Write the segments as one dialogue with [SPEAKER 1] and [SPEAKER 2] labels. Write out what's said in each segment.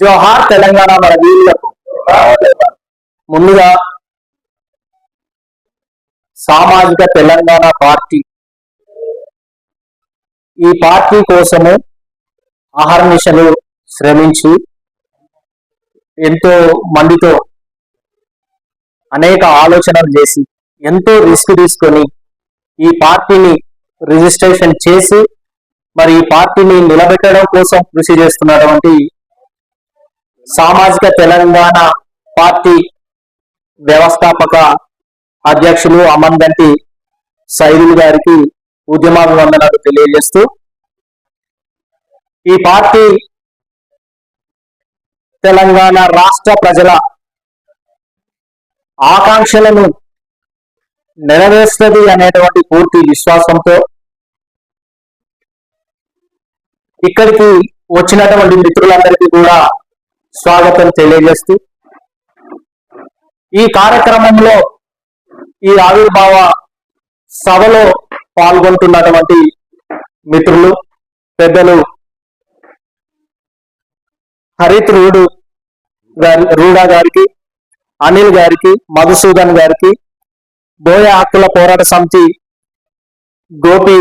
[SPEAKER 1] జోహార్ తెలంగాణ మన వీరులకు. ముందుగా సామాజిక తెలంగాణ పార్టీ, ఈ పార్టీ కోసము అహర్నిశలు శ్రమించి ఎంతో మందితో అనేక ఆలోచనలు చేసి ఎంతో రిస్క్ తీసుకొని ఈ పార్టీని రిజిస్ట్రేషన్ చేసి మరి ఈ పార్టీని నిలబెట్టడం కోసం కృషి చేస్తున్నటువంటి సామాజిక తెలంగాణ పార్టీ వ్యవస్థాపక అధ్యక్షులు అమందంటి సైదులు గారికి ఉద్యమాభివందనాలు తెలియజేస్తూ, ఈ పార్టీ తెలంగాణ రాష్ట్ర ప్రజల ఆకాంక్షలను నెరవేరుస్తుంది అనేటువంటి పూర్తి విశ్వాసంతో ఇక్కడికి వచ్చినటువంటి మిత్రులందరికీ కూడా స్వాగతం తెలియజేస్తూ, ఈ కార్యక్రమంలో ఈ ఆవిర్భావ సభలో పాల్గొంటున్నటువంటి మిత్రులు పెద్దలు హరిత్ రూడా గారికి, అనిల్ గారికి, మధుసూదన్ గారికి, బోయ హక్కుల పోరాట సమితి గోపి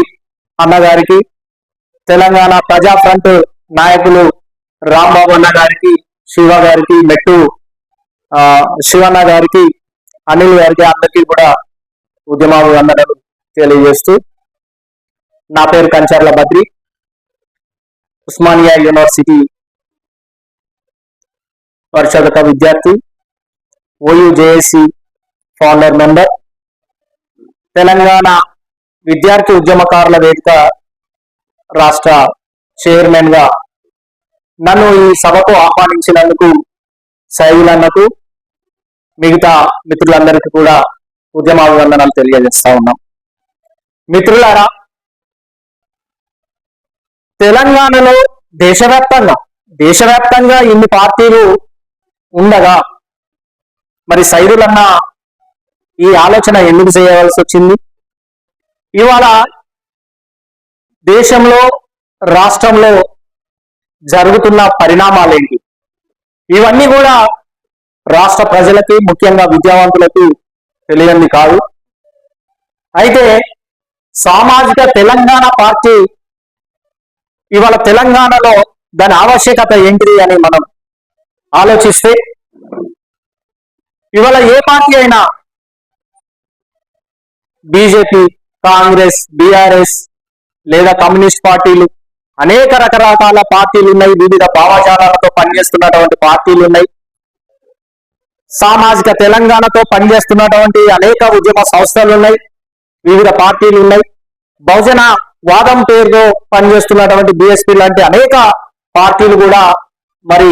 [SPEAKER 1] అన్న గారికి, తెలంగాణ ప్రజా ఫ్రంట్ నాయకులు రాంబాబు అన్న గారికి, శివ గారికి, మెట్టు శివన్న గారికి, అనిల్ గారికి అందరికీ కూడా ఉద్యమాభివందనాలు తెలియజేస్తూ, నా పేరు కంచర్ల బద్రి, ఉస్మానియా యూనివర్సిటీ పరిశోధక విద్యార్థి, ఓయూజేఏసీ ఫౌండర్ మెంబర్, తెలంగాణ విద్యార్థి ఉద్యమకారుల వేదిక రాష్ట్ర చైర్మన్ గా నన్ను ఈ సభకు ఆహ్వానించినందుకు సైదులన్నకు మిగతా మిత్రులందరికీ కూడా ఉద్యమాభివందనాలు తెలియజేస్తా ఉన్నాం. మిత్రులారా, తెలంగాణలో దేశవ్యాప్తంగా ఇన్ని పార్టీలు ఉండగా మరి సైదులన్న ఈ ఆలోచన ఎందుకు చేయవలసి వచ్చింది? ఇవాళ దేశంలో రాష్ట్రంలో జరుగుతున్న పరిణామాలేంటి, ఇవన్నీ కూడా రాష్ట్ర ప్రజలకి ముఖ్యంగా విద్యావంతులకు తెలియంది కాదు. అయితే సామాజిక తెలంగాణ పార్టీ ఇవాళ తెలంగాణలో దాని ఆవశ్యకత ఏంటిది అని మనం ఆలోచిస్తే, ఇవాళ ఏ పార్టీ అయినా బీజేపీ, కాంగ్రెస్, బీఆర్ఎస్ లేదా కమ్యూనిస్ట్ పార్టీలు, అనేక రకరకాల పార్టీలు ఉన్నాయి, వివిధ భావజాలాలతో పనిచేస్తున్నటువంటి పార్టీలు ఉన్నాయి, సామాజిక తెలంగాణతో పనిచేస్తున్నటువంటి అనేక ఉద్యమ సంస్థలు ఉన్నాయి, వివిధ పార్టీలు ఉన్నాయి, బహుజన వాదం పేరుతో పనిచేస్తున్నటువంటి బీఎస్పీ లాంటి అనేక పార్టీలు కూడా మరి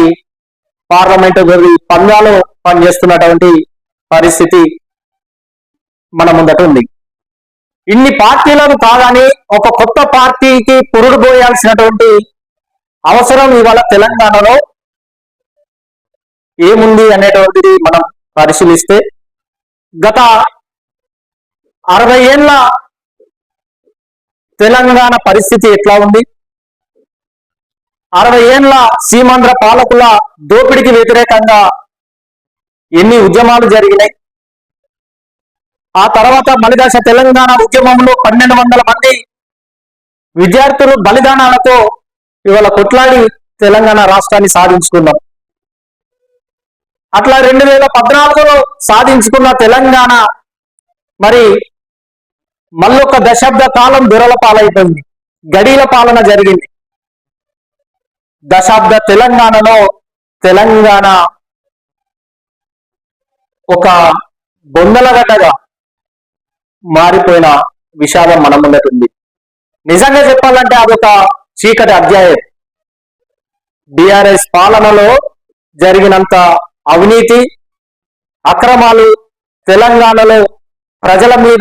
[SPEAKER 1] పార్లమెంటు పందాలో పనిచేస్తున్నటువంటి పరిస్థితి మన ముందట ఉంది. ఇన్ని పార్టీలను కాగానే ఒక కొత్త పార్టీకి పురుడు పోయాల్సినటువంటి అవసరం ఇవాళ తెలంగాణలో ఏముంది అనేటువంటిది మనం పరిశీలిస్తే, గత 60 ఏళ్ల తెలంగాణ పరిస్థితి ఎట్లా ఉంది, 60 ఏళ్ల సీమాంధ్ర పాలకుల దోపిడికి వ్యతిరేకంగా ఎన్ని ఉద్యమాలు జరిగినాయి, ఆ తర్వాత మలిదశ తెలంగాణ ఉద్యమంలో 1200 మంది విద్యార్థులు బలిదానాలతో ఇవాళ కొట్లాడి తెలంగాణ రాష్ట్రాన్ని సాధించుకున్నాం. అట్లా 2014లో సాధించుకున్న తెలంగాణ మరి మళ్ళొక దశాబ్ద కాలం దొరల పాలైపోయింది, గడీల పాలన జరిగింది. దశాబ్ద తెలంగాణలో తెలంగాణ ఒక బొందలగడ్డగా మారిపోయిన విషాదం మన ముందటుంది. నిజంగా చెప్పాలంటే అదొక చీకటి అధ్యాయం. బీఆర్ఎస్ పాలనలో జరిగినంత అవినీతి, అక్రమాలు తెలంగాణలో ప్రజల మీద